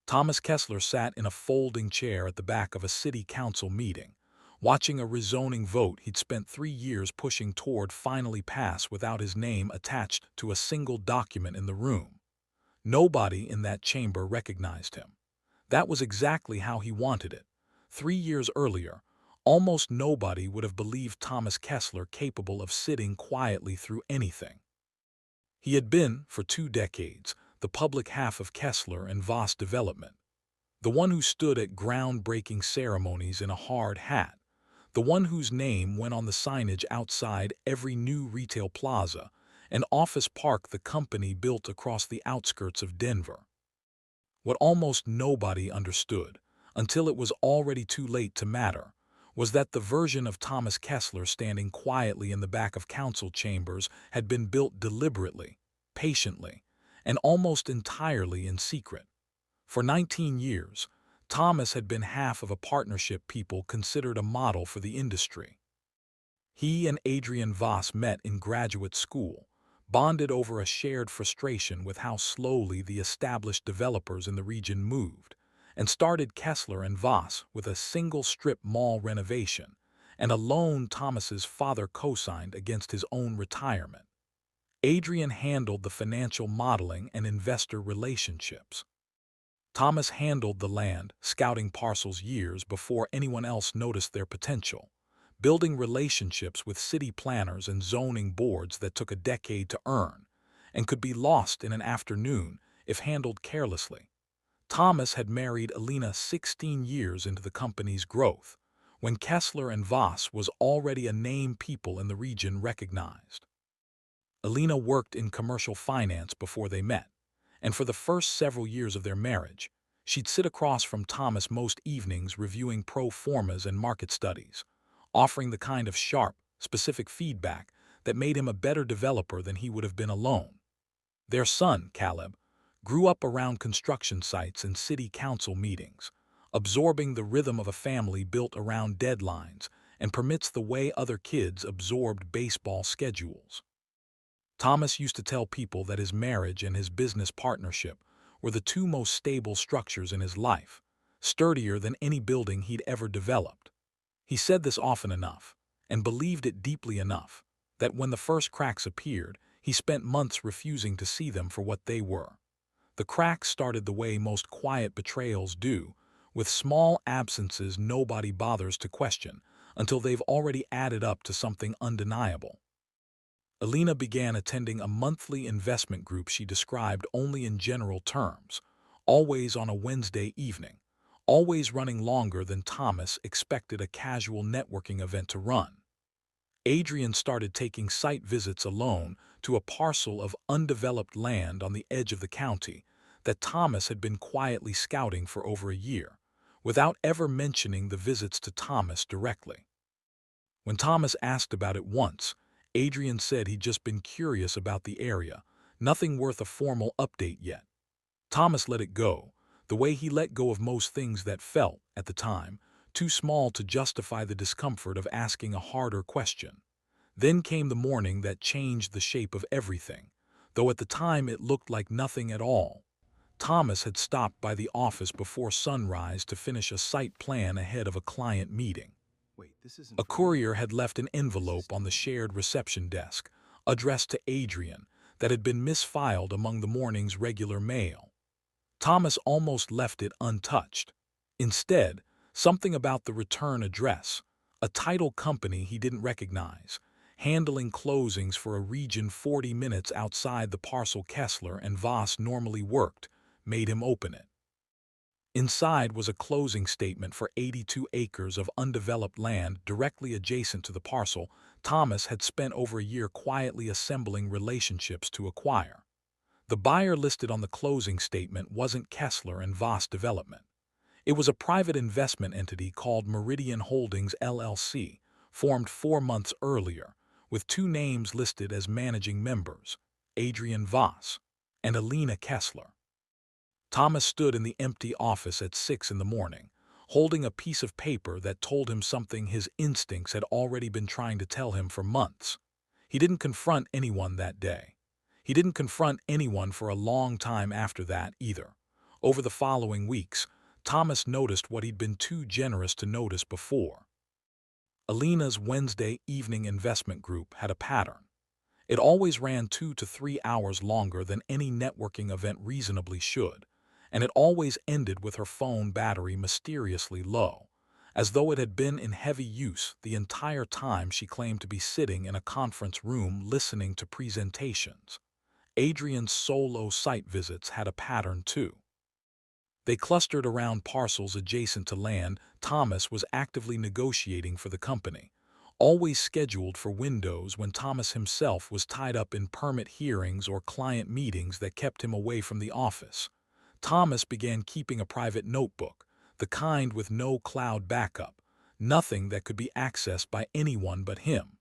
Thomas Kessler sat in a folding chair at the back of a city council meeting, watching a rezoning vote he'd spent 3 years pushing toward finally pass without his name attached to a single document in the room. Nobody in that chamber recognized him. That was exactly how he wanted it. 3 years earlier, almost nobody would have believed Thomas Kessler capable of sitting quietly through anything. He had been, for 2 decades, the public half of Kessler and Voss development, the one who stood at groundbreaking ceremonies in a hard hat, the one whose name went on the signage outside every new retail plaza and office park the company built across the outskirts of Denver. What almost nobody understood, until it was already too late to matter, was that the version of Thomas Kessler standing quietly in the back of council chambers had been built deliberately, patiently, and almost entirely in secret. For 19 years, Thomas had been half of a partnership people considered a model for the industry. He and Adrian Voss met in graduate school, bonded over a shared frustration with how slowly the established developers in the region moved, and started Kessler and Voss with a single strip mall renovation and a loan Thomas's father co-signed against his own retirement. Adrian handled the financial modeling and investor relationships. Thomas handled the land, scouting parcels years before anyone else noticed their potential, building relationships with city planners and zoning boards that took a decade to earn and could be lost in an afternoon if handled carelessly. Thomas had married Alina 16 years into the company's growth, when Kessler and Voss was already a name people in the region recognized. Alina worked in commercial finance before they met, and for the first several years of their marriage, she'd sit across from Thomas most evenings reviewing pro formas and market studies, offering the kind of sharp, specific feedback that made him a better developer than he would have been alone. Their son, Caleb, grew up around construction sites and city council meetings, absorbing the rhythm of a family built around deadlines and permits the way other kids absorbed baseball schedules. Thomas used to tell people that his marriage and his business partnership were the two most stable structures in his life, sturdier than any building he'd ever developed. He said this often enough, and believed it deeply enough, that when the first cracks appeared, he spent months refusing to see them for what they were. The cracks started the way most quiet betrayals do, with small absences nobody bothers to question until they've already added up to something undeniable. Alina began attending a monthly investment group she described only in general terms, always on a Wednesday evening, always running longer than Thomas expected a casual networking event to run. Adrian started taking site visits alone to a parcel of undeveloped land on the edge of the county that Thomas had been quietly scouting for over a year, without ever mentioning the visits to Thomas directly. When Thomas asked about it once, Adrian said he'd just been curious about the area, nothing worth a formal update yet. Thomas let it go, the way he let go of most things that felt, at the time, too small to justify the discomfort of asking a harder question. Then came the morning that changed the shape of everything, though at the time it looked like nothing at all. Thomas had stopped by the office before sunrise to finish a site plan ahead of a client meeting. A courier had left an envelope on the shared reception desk, addressed to Adrian, that had been misfiled among the morning's regular mail. Thomas almost left it untouched. Instead, something about the return address, a title company he didn't recognize, handling closings for a region 40 minutes outside the parcel Kessler and Voss normally worked, made him open it. Inside was a closing statement for 82 acres of undeveloped land directly adjacent to the parcel Thomas had spent over a year quietly assembling relationships to acquire. The buyer listed on the closing statement wasn't Kessler and Voss Development. It was a private investment entity called Meridian Holdings LLC, formed 4 months earlier, with 2 names listed as managing members, Adrian Voss and Alina Kessler. Thomas stood in the empty office at 6 in the morning, holding a piece of paper that told him something his instincts had already been trying to tell him for months. He didn't confront anyone that day. He didn't confront anyone for a long time after that either, Over the following weeks, Thomas noticed what he'd been too generous to notice before. Alina's Wednesday evening investment group had a pattern. It always ran 2 to 3 hours longer than any networking event reasonably should, and it always ended with her phone battery mysteriously low, as though it had been in heavy use the entire time she claimed to be sitting in a conference room listening to presentations. Adrian's solo site visits had a pattern too. They clustered around parcels adjacent to land Thomas was actively negotiating for the company, always scheduled for windows when Thomas himself was tied up in permit hearings or client meetings that kept him away from the office. Thomas began keeping a private notebook, the kind with no cloud backup, nothing that could be accessed by anyone but him.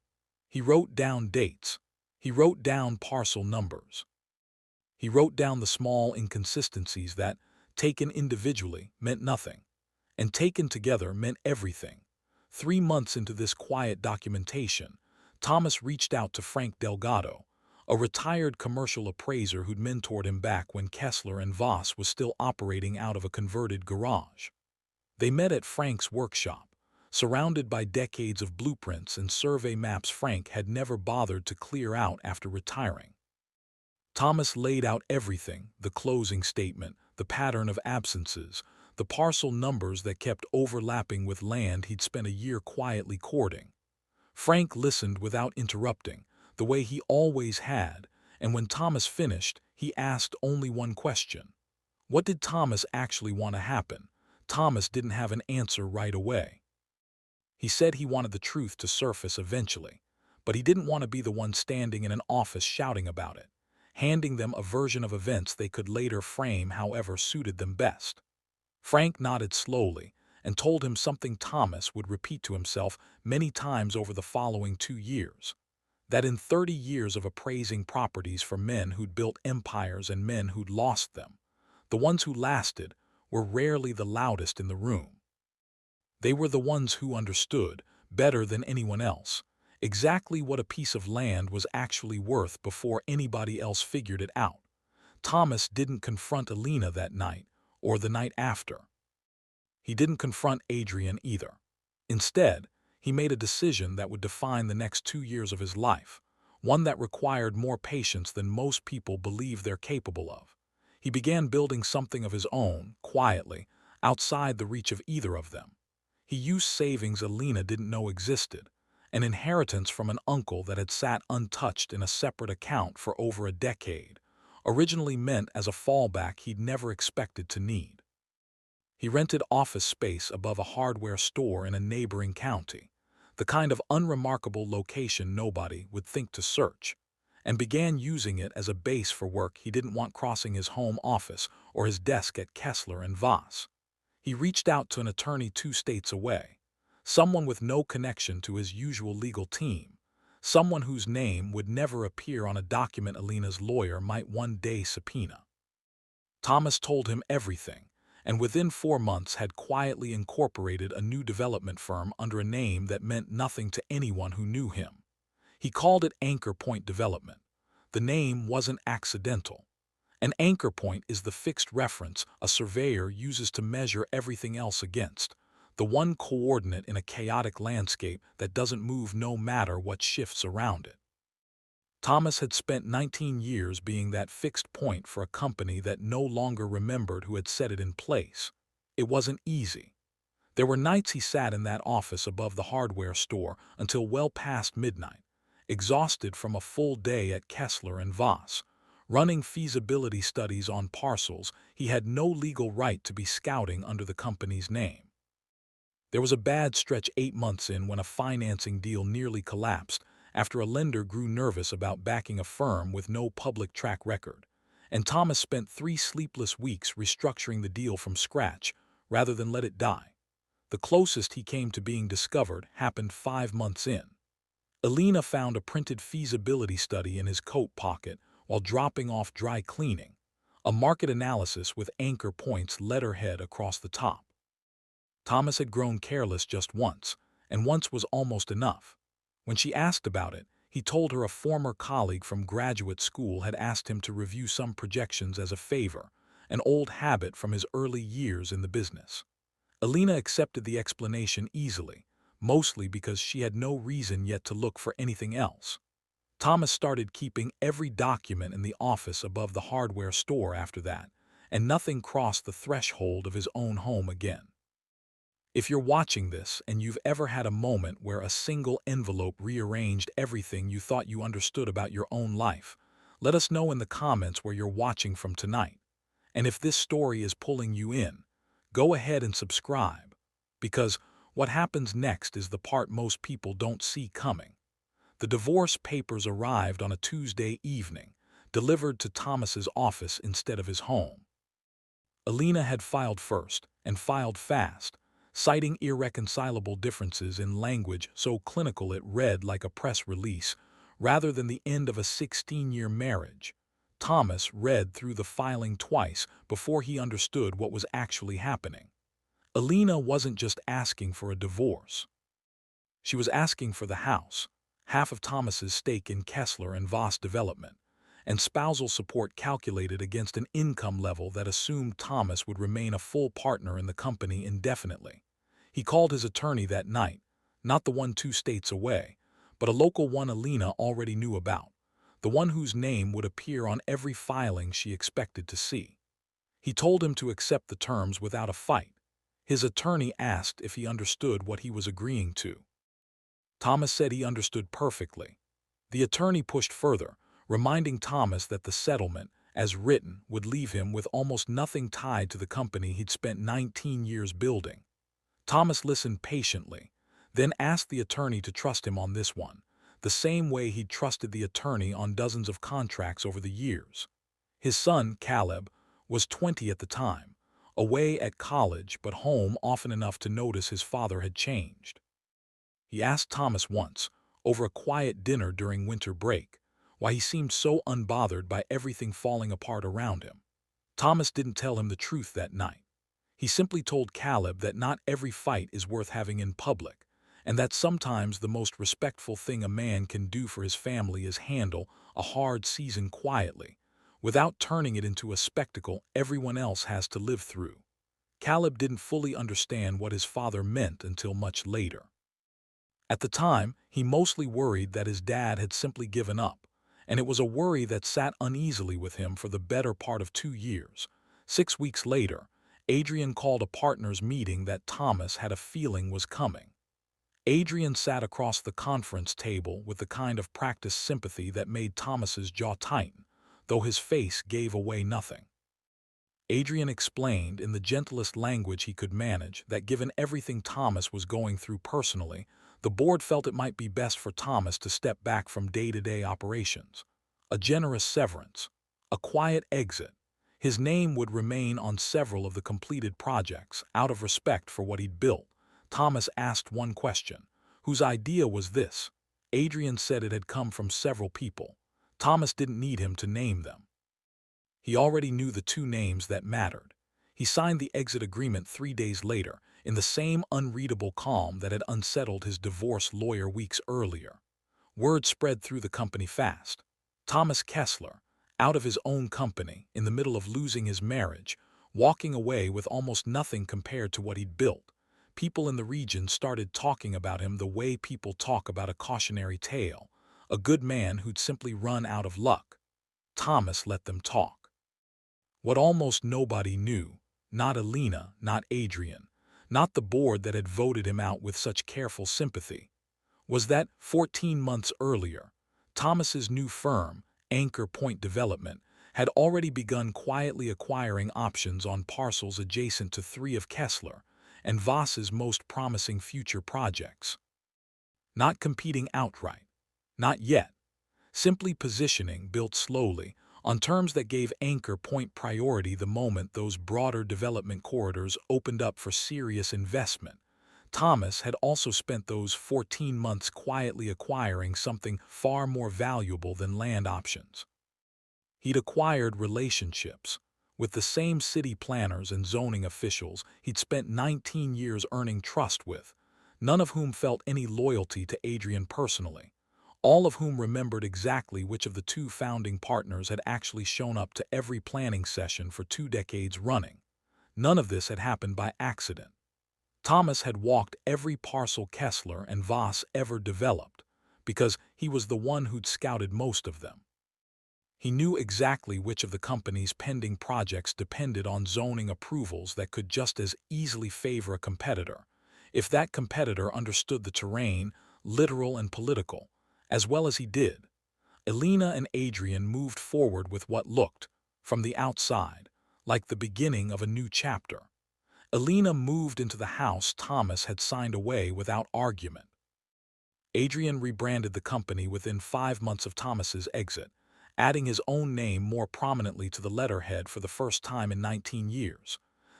He wrote down dates. He wrote down parcel numbers. He wrote down the small inconsistencies that, taken individually, meant nothing, and taken together meant everything. 3 months into this quiet documentation, Thomas reached out to Frank Delgado, a retired commercial appraiser who'd mentored him back when Kessler and Voss was still operating out of a converted garage. They met at Frank's workshop, surrounded by decades of blueprints and survey maps Frank had never bothered to clear out after retiring. Thomas laid out everything: the closing statement, the pattern of absences, the parcel numbers that kept overlapping with land he'd spent a year quietly courting. Frank listened without interrupting, the way he always had, and when Thomas finished, he asked only one question. What did Thomas actually want to happen? Thomas didn't have an answer right away. He said he wanted the truth to surface eventually, but he didn't want to be the one standing in an office shouting about it, handing them a version of events they could later frame however suited them best. Frank nodded slowly and told him something Thomas would repeat to himself many times over the following 2 years, that in 30 years of appraising properties for men who'd built empires and men who'd lost them, the ones who lasted were rarely the loudest in the room. They were the ones who understood, better than anyone else, exactly what a piece of land was actually worth before anybody else figured it out. Thomas didn't confront Alina that night or the night after. He didn't confront Adrian either. Instead, he made a decision that would define the next 2 years of his life, one that required more patience than most people believe they're capable of. He began building something of his own, quietly, outside the reach of either of them. He used savings Alina didn't know existed, an inheritance from an uncle that had sat untouched in a separate account for over a decade, originally meant as a fallback he'd never expected to need. He rented office space above a hardware store in a neighboring county, the kind of unremarkable location nobody would think to search, and began using it as a base for work he didn't want crossing his home office or his desk at Kessler and Voss. He reached out to an attorney 2 states away, someone with no connection to his usual legal team, someone whose name would never appear on a document Alina's lawyer might one day subpoena. Thomas told him everything, and within 4 months had quietly incorporated a new development firm under a name that meant nothing to anyone who knew him. He called it Anchor Point Development. The name wasn't accidental. An anchor point is the fixed reference a surveyor uses to measure everything else against, the one coordinate in a chaotic landscape that doesn't move no matter what shifts around it. Thomas had spent 19 years being that fixed point for a company that no longer remembered who had set it in place. It wasn't easy. There were nights he sat in that office above the hardware store until well past midnight, exhausted from a full day at Kessler and Voss, running feasibility studies on parcels he had no legal right to be scouting under the company's name. There was a bad stretch 8 months in when a financing deal nearly collapsed after a lender grew nervous about backing a firm with no public track record, and Thomas spent 3 sleepless weeks restructuring the deal from scratch rather than let it die. The closest he came to being discovered happened 5 months in. Alina found a printed feasibility study in his coat pocket while dropping off dry cleaning, a market analysis with Anchor Point's letterhead across the top. Thomas had grown careless just once, and once was almost enough. When she asked about it, he told her a former colleague from graduate school had asked him to review some projections as a favor, an old habit from his early years in the business. Alina accepted the explanation easily, mostly because she had no reason yet to look for anything else. Thomas started keeping every document in the office above the hardware store after that, and nothing crossed the threshold of his own home again. If you're watching this and you've ever had a moment where a single envelope rearranged everything you thought you understood about your own life, let us know in the comments where you're watching from tonight. And if this story is pulling you in, go ahead and subscribe, because what happens next is the part most people don't see coming. The divorce papers arrived on a Tuesday evening, delivered to Thomas's office instead of his home. Alina had filed first, and filed fast, citing irreconcilable differences in language so clinical it read like a press release, rather than the end of a 16-year marriage. Thomas read through the filing twice before he understood what was actually happening. Alina wasn't just asking for a divorce. She was asking for the house, half of Thomas's stake in Kessler and Voss Development, and spousal support calculated against an income level that assumed Thomas would remain a full partner in the company indefinitely. He called his attorney that night, not the one 2 states away, but a local one Alina already knew about, the one whose name would appear on every filing she expected to see. He told him to accept the terms without a fight. His attorney asked if he understood what he was agreeing to. Thomas said he understood perfectly. The attorney pushed further, reminding Thomas that the settlement, as written, would leave him with almost nothing tied to the company he'd spent 19 years building. Thomas listened patiently, then asked the attorney to trust him on this one, the same way he'd trusted the attorney on dozens of contracts over the years. His son, Caleb, was 20 at the time, away at college but home often enough to notice his father had changed. He asked Thomas once, over a quiet dinner during winter break, why he seemed so unbothered by everything falling apart around him. Thomas didn't tell him the truth that night. He simply told Caleb that not every fight is worth having in public, and that sometimes the most respectful thing a man can do for his family is handle a hard season quietly, without turning it into a spectacle everyone else has to live through. Caleb didn't fully understand what his father meant until much later. At the time, he mostly worried that his dad had simply given up, and it was a worry that sat uneasily with him for the better part of 2 years. 6 weeks later, Adrian called a partners' meeting that Thomas had a feeling was coming. Adrian sat across the conference table with the kind of practiced sympathy that made Thomas's jaw tighten, though his face gave away nothing. Adrian explained in the gentlest language he could manage that given everything Thomas was going through personally, the board felt it might be best for Thomas to step back from day-to-day operations. A generous severance, a quiet exit. His name would remain on several of the completed projects, out of respect for what he'd built. Thomas asked one question. Whose idea was this? Adrian said it had come from several people. Thomas didn't need him to name them. He already knew the 2 names that mattered. He signed the exit agreement 3 days later, in the same unreadable calm that had unsettled his divorce lawyer weeks earlier. Word spread through the company fast. Thomas Kessler, out of his own company, in the middle of losing his marriage, walking away with almost nothing compared to what he'd built. People in the region started talking about him the way people talk about a cautionary tale, a good man who'd simply run out of luck. Thomas let them talk. What almost nobody knew, not Alina, not Adrian, not the board that had voted him out with such careful sympathy, was that 14 months earlier, Thomas's new firm, Anchor Point Development, had already begun quietly acquiring options on parcels adjacent to 3 of Kessler and Voss's most promising future projects. Not competing outright, not yet, simply positioning, built slowly, on terms that gave Anchor Point priority the moment those broader development corridors opened up for serious investment. Thomas had also spent those 14 months quietly acquiring something far more valuable than land options. He'd acquired relationships with the same city planners and zoning officials he'd spent 19 years earning trust with, none of whom felt any loyalty to Adrian personally, all of whom remembered exactly which of the two founding partners had actually shown up to every planning session for 2 decades running. None of this had happened by accident. Thomas had walked every parcel Kessler and Voss ever developed, because he was the one who'd scouted most of them. He knew exactly which of the company's pending projects depended on zoning approvals that could just as easily favor a competitor, if that competitor understood the terrain, literal and political, as well as he did. Elena and Adrian moved forward with what looked, from the outside, like the beginning of a new chapter. Elena moved into the house Thomas had signed away without argument. Adrian rebranded the company within 5 months of Thomas's exit, adding his own name more prominently to the letterhead for the first time in 19 years.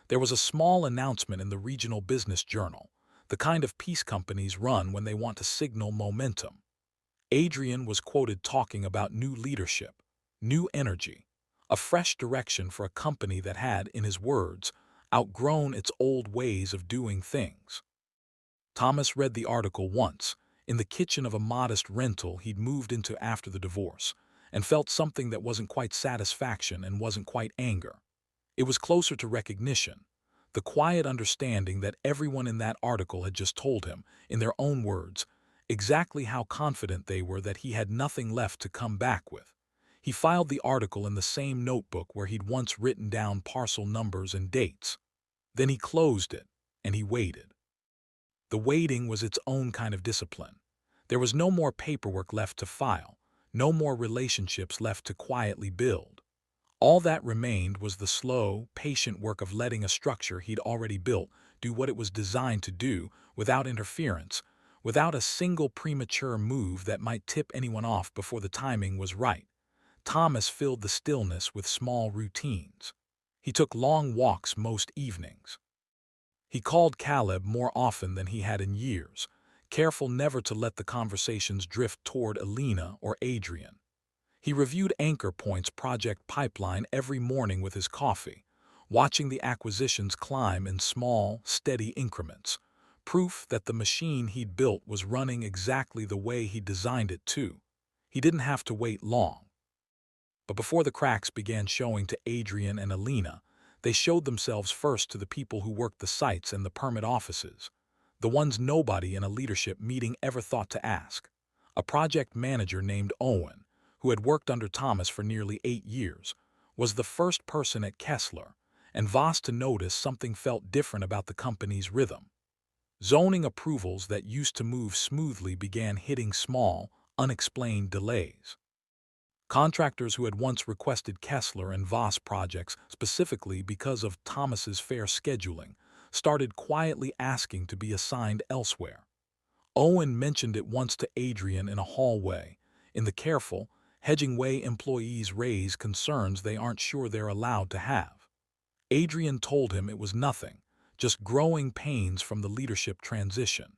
There was a small announcement in the regional business journal, the kind of piece companies run when they want to signal momentum. Adrian was quoted talking about new leadership, new energy, a fresh direction for a company that had, in his words, outgrown its old ways of doing things. Thomas read the article once, in the kitchen of a modest rental he'd moved into after the divorce, and felt something that wasn't quite satisfaction and wasn't quite anger. It was closer to recognition, the quiet understanding that everyone in that article had just told him, in their own words, exactly how confident they were that he had nothing left to come back with. He filed the article in the same notebook where he'd once written down parcel numbers and dates. Then he closed it, and he waited. The waiting was its own kind of discipline. There was no more paperwork left to file, no more relationships left to quietly build. All that remained was the slow, patient work of letting a structure he'd already built do what it was designed to do, without interference, without a single premature move that might tip anyone off before the timing was right. Thomas filled the stillness with small routines. He took long walks most evenings. He called Caleb more often than he had in years, careful never to let the conversations drift toward Elena or Adrian. He reviewed Anchor Point's project pipeline every morning with his coffee, watching the acquisitions climb in small, steady increments, proof that the machine he'd built was running exactly the way he designed it to. He didn't have to wait long. But before the cracks began showing to Adrian and Elena, they showed themselves first to the people who worked the sites and the permit offices, the ones nobody in a leadership meeting ever thought to ask. A project manager named Owen, who had worked under Thomas for nearly 8 years, was the first person at Kessler, and Voss to notice something felt different about the company's rhythm. Zoning approvals that used to move smoothly began hitting small, unexplained delays. Contractors who had once requested Kessler and Voss projects specifically because of Thomas's fair scheduling started quietly asking to be assigned elsewhere. Owen mentioned it once to Adrian in a hallway, in the careful, hedging way employees raise concerns they aren't sure they're allowed to have. Adrian told him it was nothing, just growing pains from the leadership transition.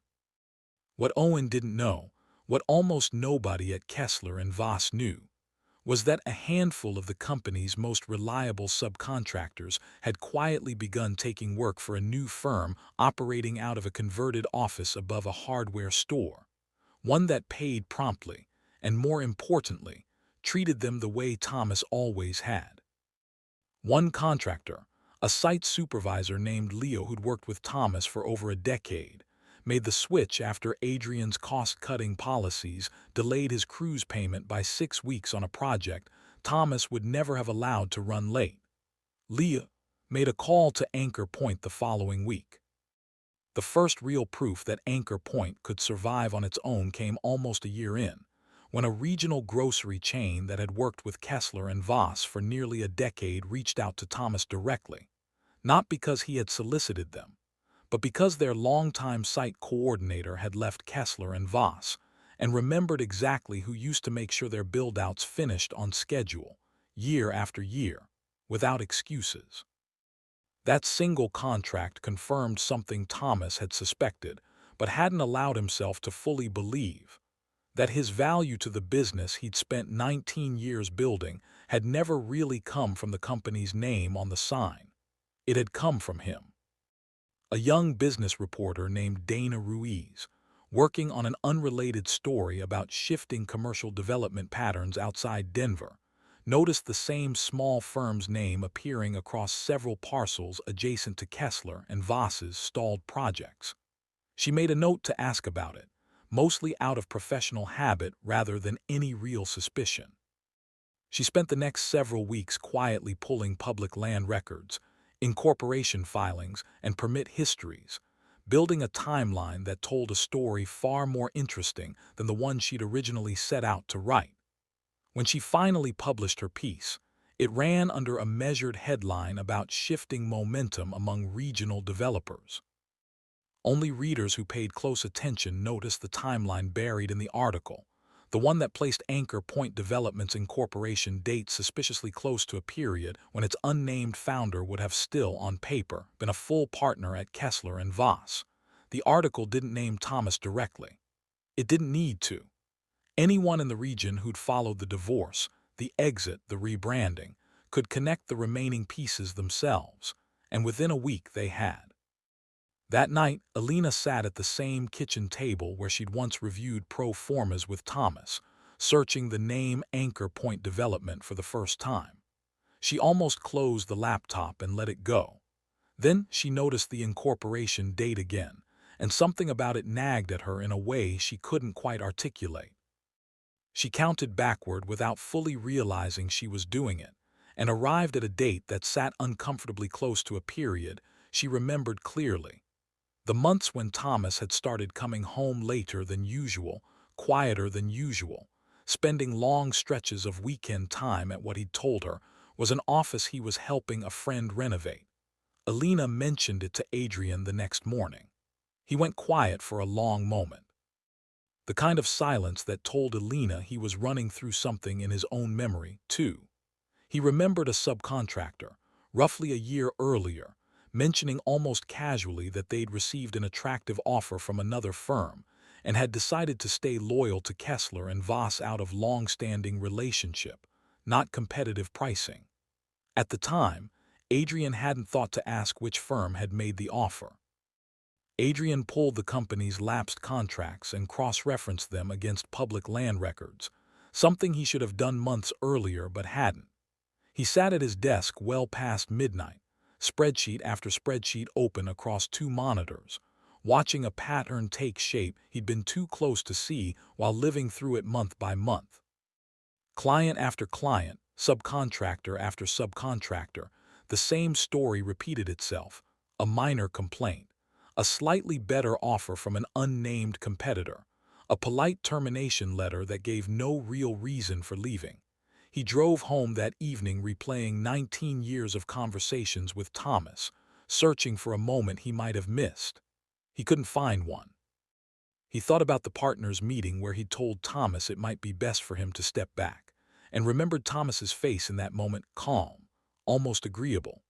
What Owen didn't know, what almost nobody at Kessler and Voss knew, was that a handful of the company's most reliable subcontractors had quietly begun taking work for a new firm operating out of a converted office above a hardware store, one that paid promptly, and more importantly, treated them the way Thomas always had. One contractor, a site supervisor named Leo who'd worked with Thomas for over a decade, made the switch after Adrian's cost-cutting policies delayed his cruise payment by 6 weeks on a project Thomas would never have allowed to run late. Leo made a call to Anchor Point the following week. The first real proof that Anchor Point could survive on its own came almost a year in, when a regional grocery chain that had worked with Kessler and Voss for nearly a decade reached out to Thomas directly, not because he had solicited them, but because their longtime site coordinator had left Kessler and Voss and remembered exactly who used to make sure their build-outs finished on schedule, year after year, without excuses. That single contract confirmed something Thomas had suspected, but hadn't allowed himself to fully believe, that his value to the business he'd spent 19 years building had never really come from the company's name on the sign. It had come from him. A young business reporter named Dana Ruiz, working on an unrelated story about shifting commercial development patterns outside Denver, noticed the same small firm's name appearing across several parcels adjacent to Kessler and Voss's stalled projects. She made a note to ask about it, mostly out of professional habit rather than any real suspicion. She spent the next several weeks quietly pulling public land records, incorporation filings, and permit histories, building a timeline that told a story far more interesting than the one she'd originally set out to write. When she finally published her piece, it ran under a measured headline about shifting momentum among regional developers. Only readers who paid close attention noticed the timeline buried in the article, the one that placed Anchor Point Development's incorporation date suspiciously close to a period when its unnamed founder would have still, on paper, been a full partner at Kessler and Voss. The article didn't name Thomas directly. It didn't need to. Anyone in the region who'd followed the divorce, the exit, the rebranding, could connect the remaining pieces themselves, and within a week they had. That night, Alina sat at the same kitchen table where she'd once reviewed pro formas with Thomas, searching the name Anchor Point Development for the first time. She almost closed the laptop and let it go. Then she noticed the incorporation date again, and something about it nagged at her in a way she couldn't quite articulate. She counted backward without fully realizing she was doing it, and arrived at a date that sat uncomfortably close to a period she remembered clearly. The months when Thomas had started coming home later than usual, quieter than usual, spending long stretches of weekend time at what he'd told her was an office he was helping a friend renovate. Alina mentioned it to Adrian the next morning. He went quiet for a long moment. The kind of silence that told Alina he was running through something in his own memory, too. He remembered a subcontractor, roughly a year earlier, mentioning almost casually that they'd received an attractive offer from another firm and had decided to stay loyal to Kessler and Voss out of long-standing relationship, not competitive pricing. At the time, Adrian hadn't thought to ask which firm had made the offer. Adrian pulled the company's lapsed contracts and cross-referenced them against public land records, something he should have done months earlier but hadn't. He sat at his desk well past midnight, spreadsheet after spreadsheet open across two monitors, watching a pattern take shape he'd been too close to see while living through it month by month. Client after client, subcontractor after subcontractor, the same story repeated itself: a minor complaint, a slightly better offer from an unnamed competitor, a polite termination letter that gave no real reason for leaving. He drove home that evening replaying 19 years of conversations with Thomas, searching for a moment he might have missed. He couldn't find one. He thought about the partners' meeting where he'd told Thomas it might be best for him to step back, and remembered Thomas's face in that moment, calm, almost agreeable.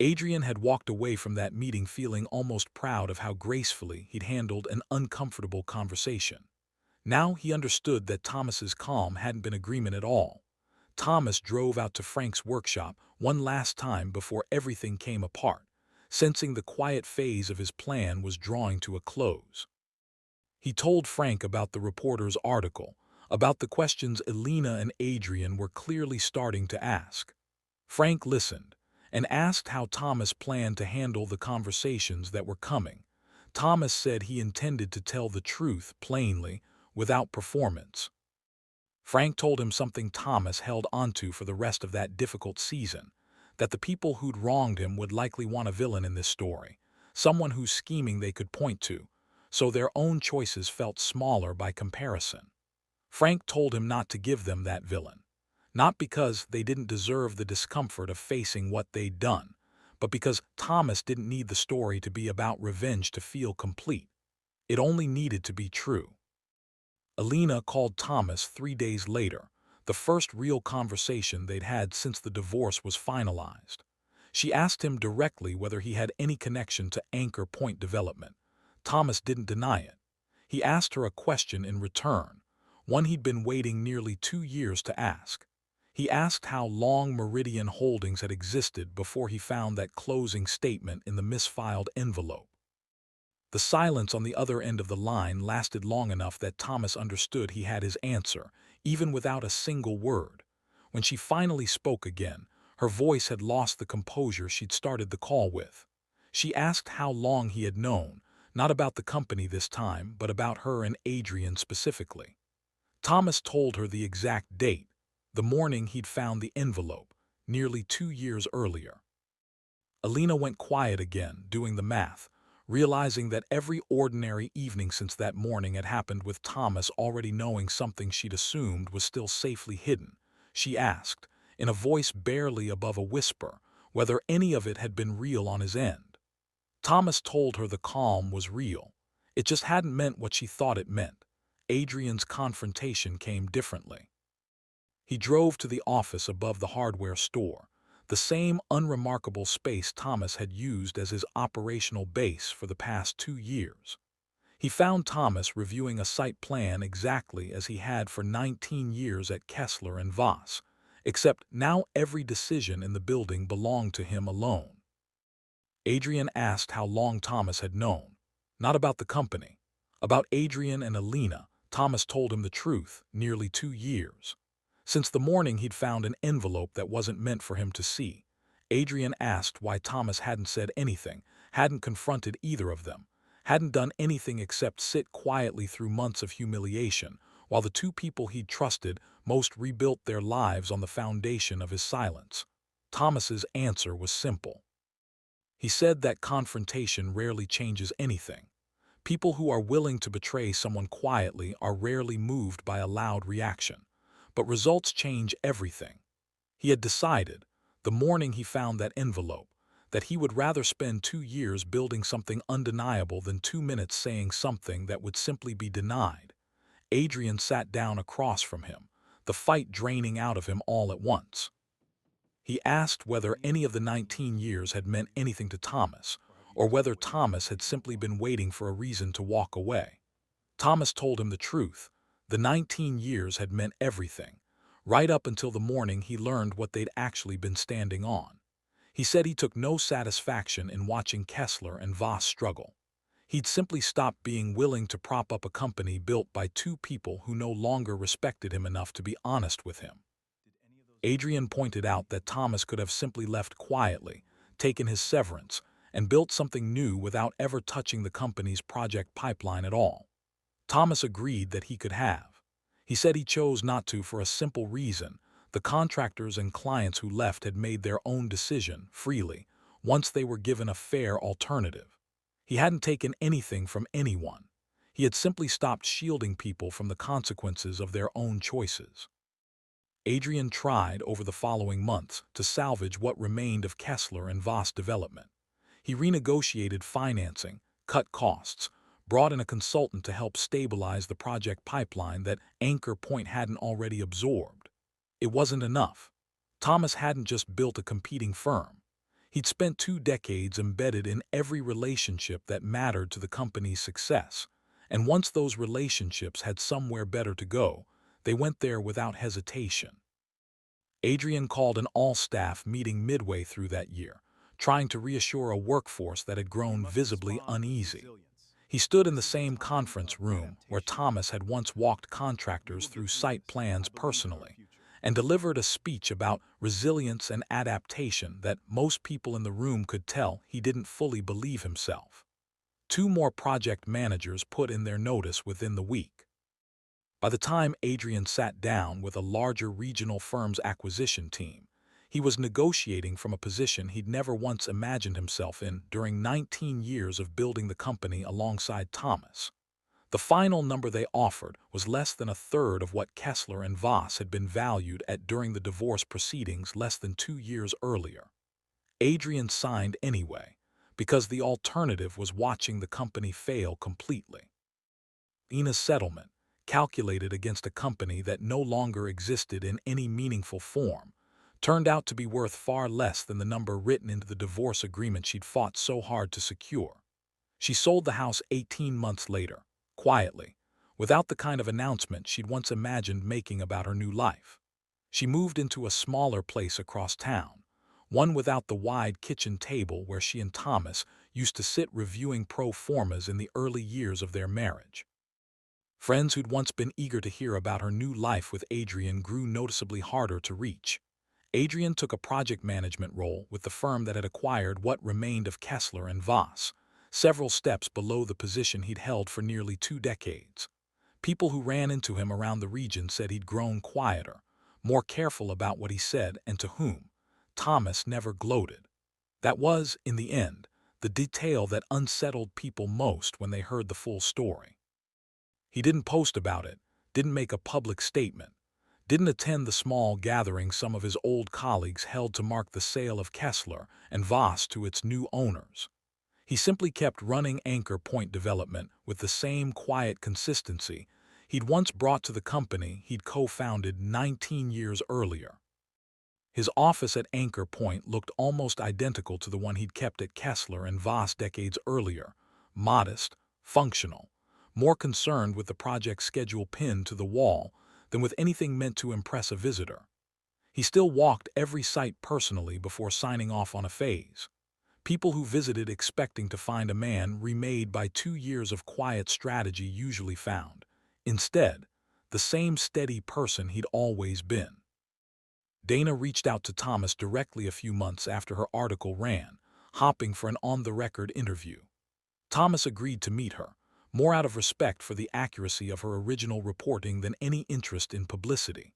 Adrian had walked away from that meeting feeling almost proud of how gracefully he'd handled an uncomfortable conversation. Now he understood that Thomas's calm hadn't been agreement at all. Thomas drove out to Frank's workshop one last time before everything came apart, sensing the quiet phase of his plan was drawing to a close. He told Frank about the reporter's article, about the questions Alina and Adrian were clearly starting to ask. Frank listened, and asked how Thomas planned to handle the conversations that were coming. Thomas said he intended to tell the truth plainly, without performance. Frank told him something Thomas held onto for the rest of that difficult season, that the people who'd wronged him would likely want a villain in this story, someone whose scheming they could point to, so their own choices felt smaller by comparison. Frank told him not to give them that villain, not because they didn't deserve the discomfort of facing what they'd done, but because Thomas didn't need the story to be about revenge to feel complete. It only needed to be true. Alina called Thomas 3 days later, the first real conversation they'd had since the divorce was finalized. She asked him directly whether he had any connection to Anchor Point Development. Thomas didn't deny it. He asked her a question in return, one he'd been waiting nearly 2 years to ask. He asked how long Meridian Holdings had existed before he found that closing statement in the misfiled envelope. The silence on the other end of the line lasted long enough that Thomas understood he had his answer, even without a single word. When she finally spoke again, her voice had lost the composure she'd started the call with. She asked how long he had known, not about the company this time, but about her and Adrian specifically. Thomas told her the exact date, the morning he'd found the envelope, nearly 2 years earlier. Alina went quiet again, doing the math, realizing that every ordinary evening since that morning had happened with Thomas already knowing something she'd assumed was still safely hidden. She asked, in a voice barely above a whisper, whether any of it had been real on his end. Thomas told her the calm was real. It just hadn't meant what she thought it meant. Adrian's confrontation came differently. He drove to the office above the hardware store, the same unremarkable space Thomas had used as his operational base for the past 2 years. He found Thomas reviewing a site plan exactly as he had for 19 years at Kessler and Voss, except now every decision in the building belonged to him alone. Adrian asked how long Thomas had known. Not about the company. About Adrian and Alina, Thomas told him the truth, nearly 2 years. Since the morning he'd found an envelope that wasn't meant for him to see. Adrian asked why Thomas hadn't said anything, hadn't confronted either of them, hadn't done anything except sit quietly through months of humiliation, while the two people he'd trusted most rebuilt their lives on the foundation of his silence. Thomas's answer was simple. He said that confrontation rarely changes anything. People who are willing to betray someone quietly are rarely moved by a loud reaction. But results change everything. He had decided, the morning he found that envelope, that he would rather spend 2 years building something undeniable than 2 minutes saying something that would simply be denied. Adrian sat down across from him, the fight draining out of him all at once. He asked whether any of the 19 years had meant anything to Thomas, or whether Thomas had simply been waiting for a reason to walk away. Thomas told him the truth. The 19 years had meant everything, right up until the morning he learned what they'd actually been standing on. He said he took no satisfaction in watching Kessler and Voss struggle. He'd simply stopped being willing to prop up a company built by two people who no longer respected him enough to be honest with him. Adrian pointed out that Thomas could have simply left quietly, taken his severance, and built something new without ever touching the company's project pipeline at all. Thomas agreed that he could have. He said he chose not to for a simple reason. The contractors and clients who left had made their own decision, freely, once they were given a fair alternative. He hadn't taken anything from anyone. He had simply stopped shielding people from the consequences of their own choices. Adrian tried over the following months to salvage what remained of Kessler and Voss development. He renegotiated financing, cut costs, brought in a consultant to help stabilize the project pipeline that Anchor Point hadn't already absorbed. It wasn't enough. Thomas hadn't just built a competing firm. He'd spent 2 decades embedded in every relationship that mattered to the company's success, and once those relationships had somewhere better to go, they went there without hesitation. Adrian called an all-staff meeting midway through that year, trying to reassure a workforce that had grown visibly uneasy. He stood in the same conference room where Thomas had once walked contractors through site plans personally, and delivered a speech about resilience and adaptation that most people in the room could tell he didn't fully believe himself. 2 more project managers put in their notice within the week. By the time Adrian sat down with a larger regional firm's acquisition team, he was negotiating from a position he'd never once imagined himself in during 19 years of building the company alongside Thomas. The final number they offered was less than a third of what Kessler and Voss had been valued at during the divorce proceedings less than 2 years earlier. Adrian signed anyway, because the alternative was watching the company fail completely. Ina's settlement, calculated against a company that no longer existed in any meaningful form, turned out to be worth far less than the number written into the divorce agreement she'd fought so hard to secure. She sold the house 18 months later, quietly, without the kind of announcement she'd once imagined making about her new life. She moved into a smaller place across town, one without the wide kitchen table where she and Thomas used to sit reviewing pro formas in the early years of their marriage. Friends who'd once been eager to hear about her new life with Adrian grew noticeably harder to reach. Adrian took a project management role with the firm that had acquired what remained of Kessler and Voss, several steps below the position he'd held for nearly 2 decades. People who ran into him around the region said he'd grown quieter, more careful about what he said and to whom. Thomas never gloated. That was, in the end, the detail that unsettled people most when they heard the full story. He didn't post about it, didn't make a public statement, didn't attend the small gathering some of his old colleagues held to mark the sale of Kessler and Voss to its new owners. He simply kept running Anchor Point Development with the same quiet consistency he'd once brought to the company he'd co-founded 19 years earlier. His office at Anchor Point looked almost identical to the one he'd kept at Kessler and Voss decades earlier, modest, functional, more concerned with the project's schedule pinned to the wall than with anything meant to impress a visitor. He still walked every site personally before signing off on a phase. People who visited expecting to find a man remade by 2 years of quiet strategy usually found, instead, the same steady person he'd always been. Dana reached out to Thomas directly a few months after her article ran, hoping for an on-the-record interview. Thomas agreed to meet her, more out of respect for the accuracy of her original reporting than any interest in publicity.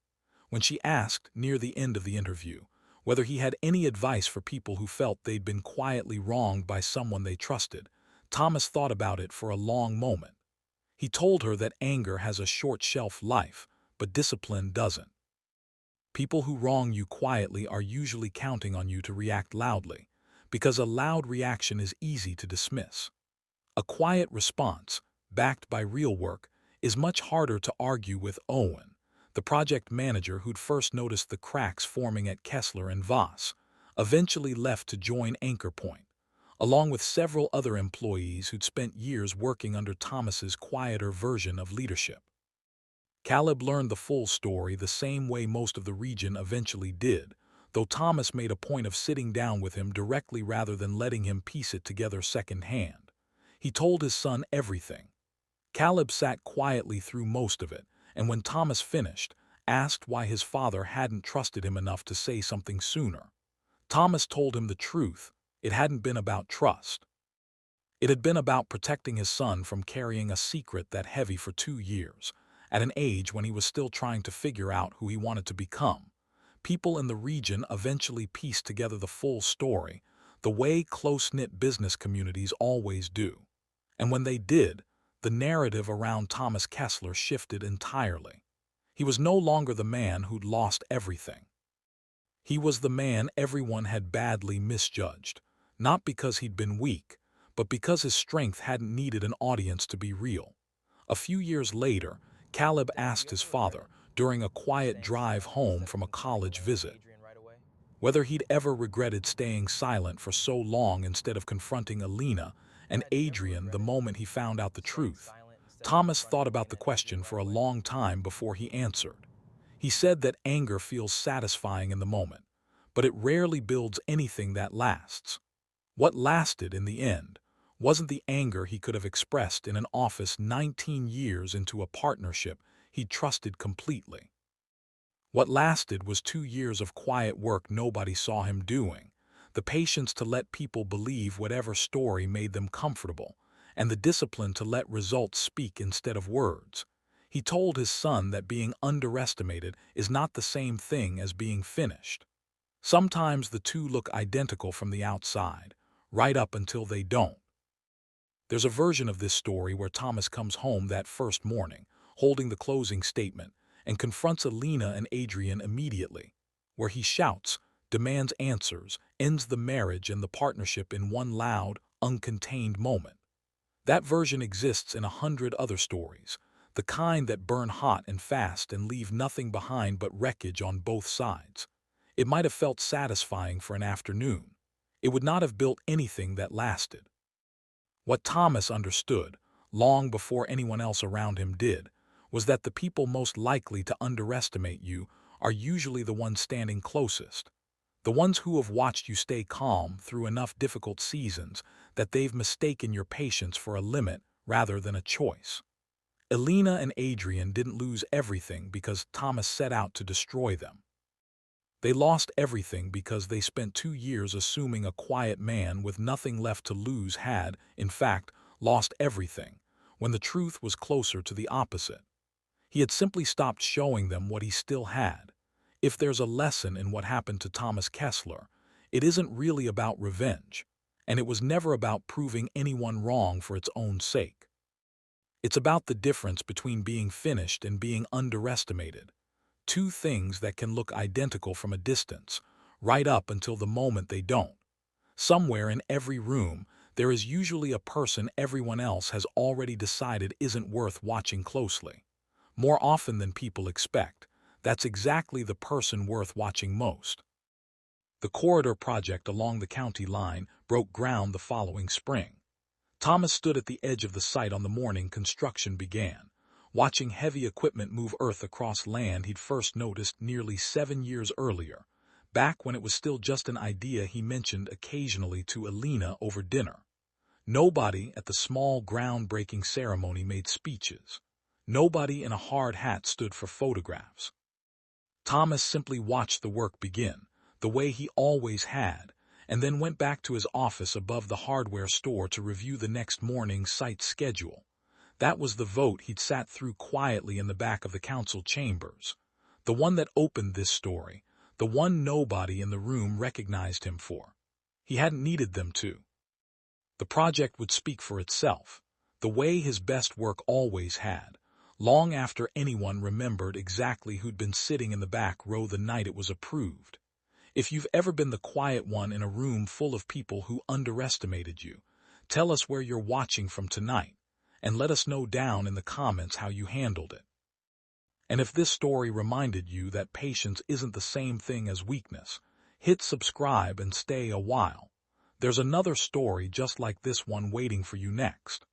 When she asked, near the end of the interview, whether he had any advice for people who felt they'd been quietly wronged by someone they trusted, Thomas thought about it for a long moment. He told her that anger has a short shelf life, but discipline doesn't. People who wrong you quietly are usually counting on you to react loudly, because a loud reaction is easy to dismiss. A quiet response, backed by real work, is much harder to argue with. Owen, the project manager who'd first noticed the cracks forming at Kessler and Voss, eventually left to join Anchor Point, along with several other employees who'd spent years working under Thomas's quieter version of leadership. Caleb learned the full story the same way most of the region eventually did, though Thomas made a point of sitting down with him directly rather than letting him piece it together secondhand. He told his son everything. Caleb sat quietly through most of it, and when Thomas finished, asked why his father hadn't trusted him enough to say something sooner. Thomas told him the truth. It hadn't been about trust. It had been about protecting his son from carrying a secret that heavy for 2 years, at an age when he was still trying to figure out who he wanted to become. People in the region eventually pieced together the full story, the way close-knit business communities always do. And when they did, the narrative around Thomas Kessler shifted entirely. He was no longer the man who'd lost everything. He was the man everyone had badly misjudged, not because he'd been weak, but because his strength hadn't needed an audience to be real. A few years later, Caleb asked his father, during a quiet drive home from a college visit, whether he'd ever regretted staying silent for so long instead of confronting Alina and Adrian the moment he found out the truth. Thomas thought about the question for a long time before he answered. He said that anger feels satisfying in the moment, but it rarely builds anything that lasts. What lasted in the end wasn't the anger he could have expressed in an office 19 years into a partnership he'd trusted completely. What lasted was 2 years of quiet work nobody saw him doing, the patience to let people believe whatever story made them comfortable, and the discipline to let results speak instead of words. He told his son that being underestimated is not the same thing as being finished. Sometimes the two look identical from the outside, right up until they don't. There's a version of this story where Thomas comes home that first morning, holding the closing statement, and confronts Alina and Adrian immediately, where he shouts, demands answers, ends the marriage and the partnership in one loud, uncontained moment. That version exists in 100 other stories, the kind that burn hot and fast and leave nothing behind but wreckage on both sides. It might have felt satisfying for an afternoon. It would not have built anything that lasted. What Thomas understood, long before anyone else around him did, was that the people most likely to underestimate you are usually the ones standing closest. The ones who have watched you stay calm through enough difficult seasons that they've mistaken your patience for a limit rather than a choice. Elena and Adrian didn't lose everything because Thomas set out to destroy them. They lost everything because they spent 2 years assuming a quiet man with nothing left to lose had, in fact, lost everything, when the truth was closer to the opposite. He had simply stopped showing them what he still had. If there's a lesson in what happened to Thomas Kessler, it isn't really about revenge, and it was never about proving anyone wrong for its own sake. It's about the difference between being finished and being underestimated. Two things that can look identical from a distance, right up until the moment they don't. Somewhere in every room, there is usually a person everyone else has already decided isn't worth watching closely. More often than people expect, that's exactly the person worth watching most. The corridor project along the county line broke ground the following spring. Thomas stood at the edge of the site on the morning construction began, watching heavy equipment move earth across land he'd first noticed nearly 7 years earlier, back when it was still just an idea he mentioned occasionally to Elena over dinner. Nobody at the small groundbreaking ceremony made speeches. Nobody in a hard hat stood for photographs. Thomas simply watched the work begin, the way he always had, and then went back to his office above the hardware store to review the next morning's site schedule. That was the vote he'd sat through quietly in the back of the council chambers. The one that opened this story, the one nobody in the room recognized him for. He hadn't needed them to. The project would speak for itself, the way his best work always had, long after anyone remembered exactly who'd been sitting in the back row the night it was approved. If you've ever been the quiet one in a room full of people who underestimated you, tell us where you're watching from tonight, and let us know down in the comments how you handled it. And if this story reminded you that patience isn't the same thing as weakness, hit subscribe and stay a while. There's another story just like this one waiting for you next.